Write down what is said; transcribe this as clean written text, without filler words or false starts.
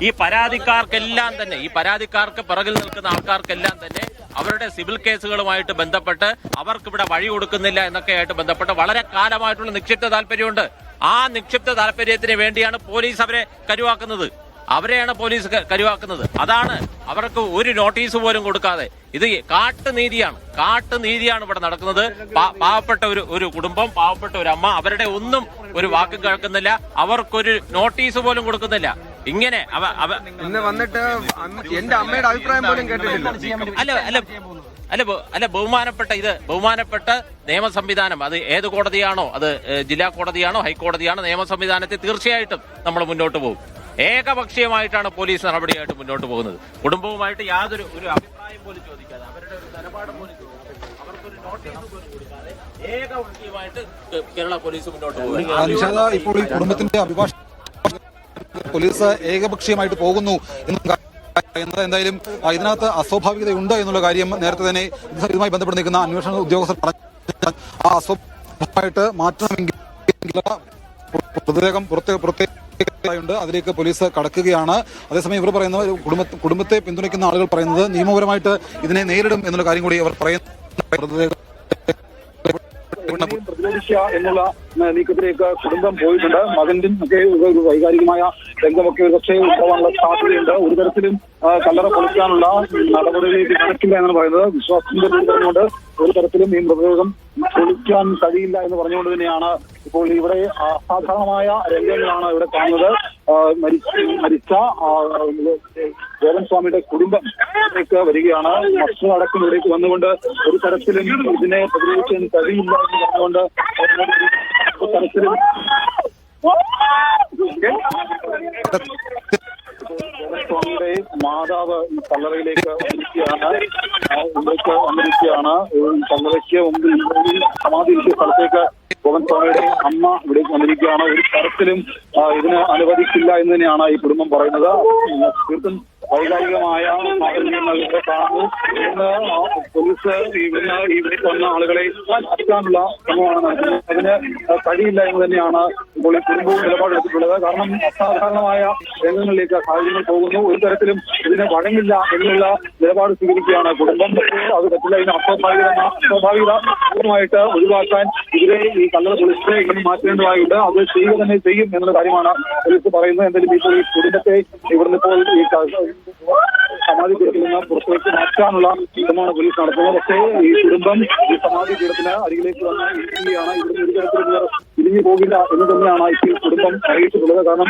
ഈ പരാതിക്കാർക്കെല്ലാം തന്നെ, ഈ പരാതിക്കാർക്ക് പിറകിൽ നിൽക്കുന്ന ആൾക്കാർക്കെല്ലാം തന്നെ അവരുടെ സിവിൽ കേസുകളുമായിട്ട് ബന്ധപ്പെട്ട് അവർക്കിവിടെ വഴി കൊടുക്കുന്നില്ല എന്നൊക്കെയായിട്ട് ബന്ധപ്പെട്ട് വളരെ കാലമായിട്ടുള്ള നിക്ഷിപ്ത താല്പര്യമുണ്ട്. ആ നിക്ഷിപ്ത താല്പര്യത്തിന് വേണ്ടിയാണ് പോലീസ് അവരെ കരുവാക്കുന്നത്. അവരെയാണ് പോലീസ് കരുവാക്കുന്നത്. അതാണ് അവർക്ക് ഒരു നോട്ടീസ് പോലും കൊടുക്കാതെ. ഇത് കാട്ടുനീതിയാണ് ഇവിടെ നടക്കുന്നത്. പാവപ്പെട്ട ഒരു കുടുംബം, പാവപ്പെട്ട ഒരു അമ്മ, അവരുടെ ഒന്നും ഒരു വാക്ക് കേൾക്കുന്നില്ല, അവർക്കൊരു നോട്ടീസ് പോലും കൊടുക്കുന്നില്ല. ഇങ്ങനെ ഇന്ന് വന്നിട്ട് എന്റെ അമ്മയുടെ അഭിപ്രായം പോലും കേട്ടിട്ടില്ല. അല്ല ബഹുമാനപ്പെട്ട നിയമ സംവിധാനം, അത് ഏത് കോടതിയാണോ, അത് ജില്ലാ കോടതിയാണോ ഹൈക്കോടതിയാണോ, നിയമ സംവിധാനത്തിൽ തീർച്ചയായിട്ടും നമ്മൾ മുന്നോട്ട് പോകും. ഏകപക്ഷീയമായിട്ടാണ് പോലീസ് നടപടിയായിട്ട് മുന്നോട്ട് പോകുന്നത്. കുടുംബവുമായിട്ട് യാതൊരു അഭിപ്രായം പോലും ചോദിക്കാതെ, അവരുടെ ഒരു നിലപാട് പോലും ചോദിക്കാതെ, അവർക്കൊരു നോട്ടീസ് പോലും കൊടുക്കാതെ ഏകപക്ഷീയമായിട്ട് കേരള പോലീസ് മുന്നോട്ട് പോകുന്നത്. ഇപ്പോൾ ഈ കുടുംബത്തിന്റെ അഭിഭാഷകൻ പോലീസ് ഏകപക്ഷീയമായിട്ട് പോകുന്നു എന്നത് എന്തായാലും ഇതിനകത്ത് അസ്വാഭാവികതയുണ്ട് എന്നുള്ള കാര്യം നേരത്തെ തന്നെ ഇതുമായി ബന്ധപ്പെട്ട് നിൽക്കുന്ന അന്വേഷണ ഉദ്യോഗസ്ഥർ പറഞ്ഞു. ആ അസ്വാഭാവികമായിട്ട് മാറ്റണമെങ്കിൽ മൃതദേഹം പുറത്തേക്കുണ്ട്, അതിലേക്ക് പോലീസ് കടക്കുകയാണ്. അതേസമയം ഇവർ പറയുന്നത് കുടുംബത്തെ പിന്തുണയ്ക്കുന്ന ആളുകൾ പറയുന്നത് നിയമപരമായിട്ട് ഇതിനെ നേരിടും എന്നുള്ള കാര്യം കൂടി അവർ പറയുന്നു. പ്രതിരോധിക്കുക എന്നുള്ള നീക്കത്തിലേക്ക് കുടുംബം പോയിട്ടുണ്ട്. മകന്റെ ഒക്കെ ഒരു വൈകാരികമായ രംഗമൊക്കെ ഒരുപക്ഷെ ഉണ്ടാവാനുള്ള സാധ്യതയുണ്ട്. ഒരു തരത്തിലും കല്ലറ പൊളിക്കാനുള്ള നടപടിയിലേക്ക് കണക്കില്ല എന്നാണ് പറയുന്നത്. വിശ്വാസത്തിന്റെ പറഞ്ഞുകൊണ്ട് ഒരു തരത്തിലും ഈ മൃതദേഹം പൊളിക്കാൻ കഴിയില്ല എന്ന് പറഞ്ഞുകൊണ്ട് തന്നെയാണ് ഇപ്പോൾ ഇവിടെ അസാധാരണമായ രംഗങ്ങളാണ് ഇവിടെ കാണുന്നത്. മരിച്ച ദേവൻസ്വാമിയുടെ കുടുംബത്തിലേക്ക് വരികയാണ്. മക്കൾ അടക്കം ഇവിടേക്ക് വന്നുകൊണ്ട് ഒരു തരത്തിലും ഇതിനെ പ്രതിരോധിക്കാൻ കഴിയില്ല എന്ന് പറഞ്ഞുകൊണ്ട് ഒരു തരത്തിലും ദേവൻസ്വാമിയുടെ മാതാവ് ഈ കല്ലറയിലേക്ക് വന്നിരിക്കുകയാണ്. കല്ലറയ്ക്ക് മുമ്പിൽ സമാധിയിരിച്ച സ്ഥലത്തേക്ക് ദേവൻസ്വാമിയുടെ അമ്മ ഇവിടേക്ക് വന്നിരിക്കുകയാണ്. ഒരു തരത്തിലും ഇതിന് അനുവദിക്കില്ല എന്ന് തന്നെയാണ് ഈ കുടുംബം പറയുന്നത്. തീർത്തും വൈകാരികമായ സാഹചര്യങ്ങൾ ഇവിടെ കാണുന്നു. ഇന്ന് പോലീസ് ഇവിടെ വന്ന ആളുകളെ മാറ്റാനുള്ള ശ്രമമാണ് നടത്തുന്നത്. അതിന് കഴിയില്ല എന്ന് തന്നെയാണ് ഇപ്പോൾ ഈ കുടുംബവും നിലപാടെടുത്തിട്ടുള്ളത്. കാരണം അസാധാരണമായ രംഗങ്ങളിലേക്ക് സാഹചര്യങ്ങൾ പോകുന്നു. ഒരു തരത്തിലും ഇതിന് വഴങ്ങില്ല എന്നുള്ള നിലപാട് സ്വീകരിക്കുകയാണ് കുടുംബം. അത് പറ്റില്ല, ഇതിന് അസ്വാഭാവികത പൂർണ്ണമായിട്ട് ഒഴിവാക്കാൻ ഇവരെ ഈ കല്ലറ പോലീസിനെ ഇങ്ങനെ മാറ്റേണ്ടതായുണ്ട്. അത് ചെയ്യുക തന്നെ ചെയ്യും എന്നുള്ള കാര്യമാണ് പോലീസ് പറയുന്നത്. എന്തായാലും ഇപ്പോൾ ഈ കുടുംബത്തെ ഇവിടുന്ന് ഇപ്പോൾ ഈ സമാധി പീഠത്തിൽ നിന്ന് പുറത്തേക്ക് മാറ്റാനുള്ള ശ്രമമാണ് പോലീസ് നടത്തുന്നത്. പക്ഷേ ഈ കുടുംബം ഈ സമാധി പീഠത്തിന് അരികിലേക്ക് വന്ന് ഇരിക്കുകയാണ്. ഇവിടുന്ന് ഒരു തരത്തിലും തിരിഞ്ഞു പോകില്ല എന്ന് തന്നെയാണ് ഇപ്പോൾ കുടുംബം അറിയിച്ചിട്ടുള്ളത്. കാരണം